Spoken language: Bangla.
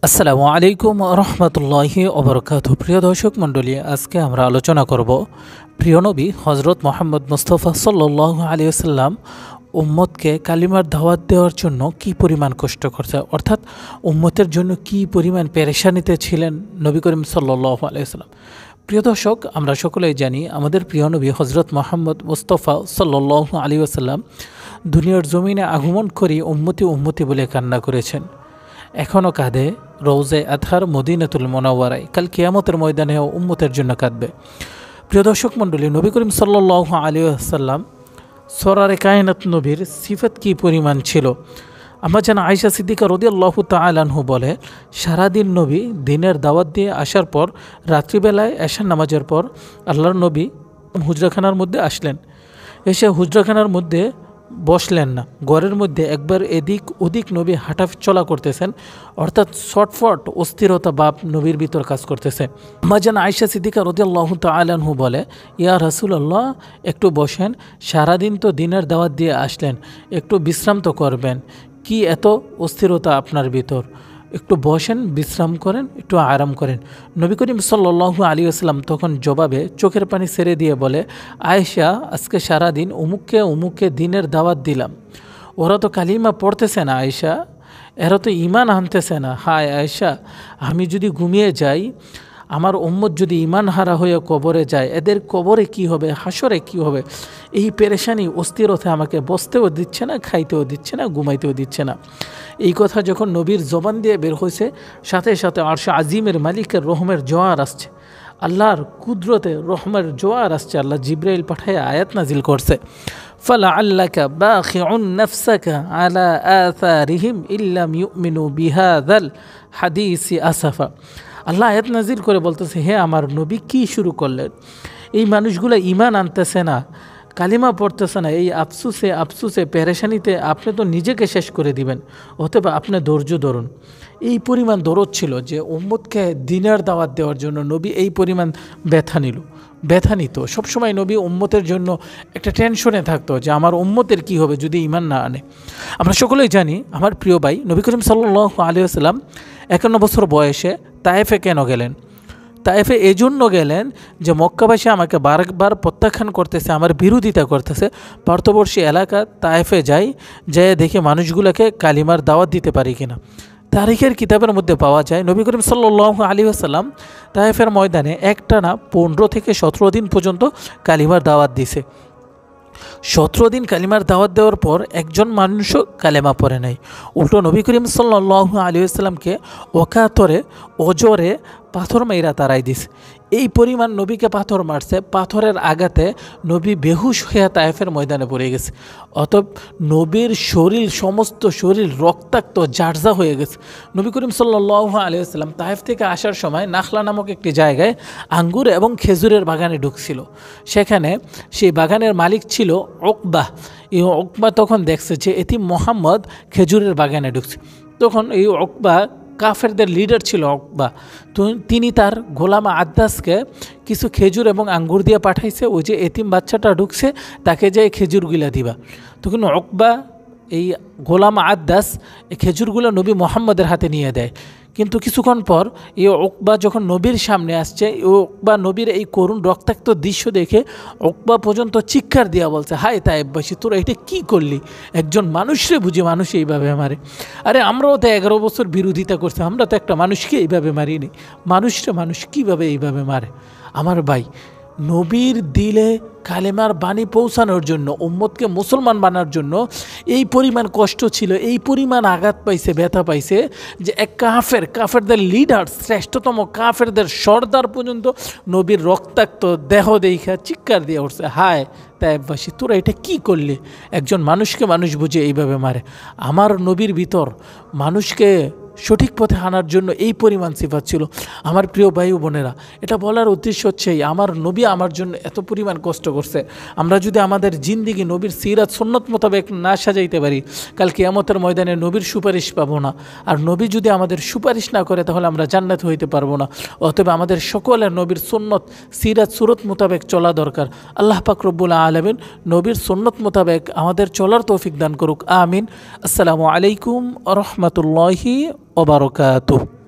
আসসালামু আলাইকুম রহমতুল্লাহি ওবরকাতুহু। প্রিয় দর্শক মণ্ডলী, আজকে আমরা আলোচনা করব প্রিয় নবী হজরত মোহাম্মদ মুস্তাফা সাল্লাল্লাহু আলাইহি ওয়াসাল্লাম উম্মতকে কালিমার দাওয়াত দেওয়ার জন্য কি পরিমাণ কষ্ট করছে, অর্থাৎ উম্মতের জন্য কি পরিমাণ পেরেশানিতে ছিলেন নবী করিম সাল্লাল্লাহু আলাইহি ওয়াসাল্লাম। প্রিয় দর্শক, আমরা সকলেই জানি আমাদের প্রিয় নবী হজরত মোহাম্মদ মুস্তাফা সাল্লাল্লাহু আলাইহি ওয়াসাল্লাম দুনিয়ার জমিনে আগমন করে উম্মতি উম্মতি বলে কান্না করেছেন। এখনও কাঁদে রওজে আতহার মদিনাতুল মুনাওয়ারায়, কাল কিয়ামতের ময়দানেও উম্মতের জন্য কাঁদবে। প্রিয় দর্শক মণ্ডলী, নবী করিম সাল্লাল্লাহু আলাইহি ওয়াসাল্লাম সরারে কায়নাত নবীর সিফত কি পরিমাণ ছিল। আমরা যেন আয়েশা সিদ্দিকা রাদিয়াল্লাহু তাআলা আনহু বলে, সারাদিন নবী দিনের দাওয়াত দিয়ে আসার পর রাত্রিবেলায় এশার নামাজের পর আল্লাহর নবী হুজরাখানার মধ্যে আসলেন। এসে হুজরাখানার মধ্যে বসলেন না, ঘরের মধ্যে একবার এদিক ওদিক নবী হাঁটা চলা করতেছেন, অর্থাৎ শর্টফট অস্থিরতা বাপ নবীর ভিতর কাজ করতেছে। যেন আয়েশা সিদ্দিকা রাদিয়াল্লাহু তাআলা আনহু বলে, ইয়া রাসূলুল্লাহ, একটু বসেন, সারাদিন তো দিনের দাওয়াত দিয়ে আসলেন, একটু বিশ্রাম তো করবেন, কি এত অস্থিরতা আপনার ভিতর, একটু বসেন, বিশ্রাম করেন, একটু আরাম করেন। নবী করিম সাল্লাল্লাহু আলাইহি ওয়াসাল্লাম তখন জবাবে চোখের পানি ছেড়ে দিয়ে বলে, আয়েশা, আজকে সারাদিন উমুককে দিনের দাওয়াত দিলাম, ওরা তো কালিমা পড়তেছে না আয়েশা, এরা তো ঈমান আনতেছে না। হায় আয়েশা, আমি যদি ঘুমিয়ে যাই, আমার উম্মত যদি ঈমান হারা হয়ে কবরে যায়, এদের কবরে কি হবে, হাসরে কি হবে, এই পেরেশানি অস্থিরতা আমাকে বসতেও দিচ্ছে না, খাইতেও দিচ্ছে না, ঘুমাইতেও দিচ্ছে না। এই কথা যখন নবীর জবান দিয়ে বের হয়েছে, সাথে সাথে আরশ আজিমের মালিকের রহমের জোয়ার আসছে, আল্লাহর কুদরতে রহমের জোয়ার আসছে। আল্লাহ জিব্রাইল পাঠায় আয়াত নাজিল করছে, ফালাআল্লাকা বাখিউন নাফসাকা আলা আথারিহিম ইল্লাম ইউমিনু বিহাযাল হাদিসি আসাফা। আল্লাহ আয়াত নাজিল করে বলতেছে, হে আমার নবী, কি শুরু করলেন? এই মানুষগুলো ঈমান আনতেছে না, কালিমা পড়তেছে না, এই আফসুসে পেরেশানিতে আপনি তো নিজেকে শেষ করে দিবেন, অথবা আপনি ধৈর্য ধরুন। এই পরিমাণ দরদ ছিল যে উম্মতকে দিনের দাওয়াত দেওয়ার জন্য নবী এই পরিমাণ ব্যথা নিত। সবসময় নবী উম্মতের জন্য একটা টেনশনে থাকতো যে আমার উম্মতের কি হবে যদি ঈমান না আনে। আমরা সকলেই জানি, আমার প্রিয় ভাই নবী করিম সাল্লাল্লাহু আলাইহি ওয়াসাল্লাম 51 বছর বয়সে তায়েফে কেন গেলেন? তায়েফে এই জন্য গেলেন যে মক্কাবাসী আমাকে বারবার প্রত্যাখ্যান করতেছে, আমার বিরোধিতা করতেছে। পার্শ্ববর্তী এলাকা তায়েফে যেয়ে দেখে মানুষগুলোকে কালিমার দাওয়াত দিতে পারি কিনা। তারিখের কিতাবের মধ্যে পাওয়া যায় নবী করিম সাল্লাল্লাহু আলাইহি ওয়াসাল্লাম তায়েফের ময়দানে একটানা 15 থেকে 17 দিন পর্যন্ত কালিমার দাওয়াত দিছে। 17 দিন কালিমার দাওয়াত দেওয়ার পর একজন মানুষও কালেমা পড়ে নাই। উল্টো নবী করিম সাল্লাল্লাহু আলাইহি ওয়াসাল্লামকে অকাতরে অজরে পাথর মাইরা তারাই দিস। এই পরিমাণ নবীকে পাথর মারছে, পাথরের আঘাতে নবী বেহুশ হয়ে তায়েফের ময়দানে পড়ে গেছে। অতএব নবীর সমস্ত শরীর রক্তাক্ত জারজা হয়ে গেছে। নবী করিম সাল্লাল্লাহু আলাইহি ওয়াসাল্লাম তায়েফ থেকে আসার সময় নাখলা নামক একটি জায়গায় আঙ্গুর এবং খেজুরের বাগানে ঢুকছিল। সেখানে সেই বাগানের মালিক ছিল উকবা। এই উকবা তখন দেখছে যে এতিম মোহাম্মদ খেজুরের বাগানে ঢুকছে। তখন এই উকবা কাফেরদের লিডার ছিল উকবা, তো তিনি তার গোলাম আদ্দাসকে কিছু খেজুর এবং আঙ্গুর দিয়ে পাঠাইছে, ওই যে এতিম বাচ্চাটা ঢুকছে তাকে যে খেজুরগুলা দিবা। তখন উকবা এই গোলাম আদ্দাস এই খেজুরগুলো নবী মোহাম্মদের হাতে নিয়ে দেয়। কিন্তু কিছুক্ষণ পর এই উকবা যখন নবীর সামনে আসছে, উকবা নবীর এই করুণ রক্তাক্ত দৃশ্য দেখে উকবা পর্যন্ত চিৎকার দিয়া বলছে, হায় তায়েফবাসী, তোরা এটা কী করলি? একজন মানুষরে বুঝি মানুষ এইভাবে মারে? আরে আমরাও তো 11 বছর বিরোধিতা করছি, আমরা তো একটা মানুষকে এইভাবে মারিনি, মানুষ কীভাবে এইভাবে মারে? আমার ভাই, নবীর দিলে কালেমার বাণী পৌঁছানোর জন্য, উম্মতকে মুসলমান বানার জন্য এই পরিমাণ কষ্ট ছিল, এই পরিমাণ আঘাত পাইছে, ব্যথা পাইছে যে এক কাফেরদের লিডার, শ্রেষ্ঠতম কাফেরদের সর্দার পর্যন্ত নবীর রক্তাক্ত দেহ দেখা চিৎকার দিয়ে উঠছে, হায় তায়েফবাসী, তোরা এটা কী করলি? একজন মানুষকে মানুষ বুঝে এইভাবে মারে। আমার নবীর ভিতর মানুষকে সঠিক পথে আনার জন্য এই পরিমাণ সিফাত ছিল। আমার প্রিয় ভাই ও বোনেরা, এটা বলার উদ্দেশ্য হচ্ছে আমার নবী আমার জন্য এত পরিমাণ কষ্ট করছে। আমরা যদি আমাদের জিন্দিগি নবীর সিরাত সুন্নত মোতাবেক না সাজাইতে পারি, কাল কিয়ামতের ময়দানে নবীর সুপারিশ পাবো না। আর নবী যদি আমাদের সুপারিশ না করে, তাহলে আমরা জান্নাত হইতে পারবো না। অতএব আমাদের সকলের নবীর সুন্নত সিরাত সুরত মোতাবেক চলা দরকার। আল্লাহ পাক রব্বুল আলামিন নবীর সুন্নত মোতাবেক আমাদের চলার তৌফিক দান করুক, আমিন। আসসালামু আলাইকুম ওয়া রাহমাতুল্লাহি ওয়া বারাকাতুহু।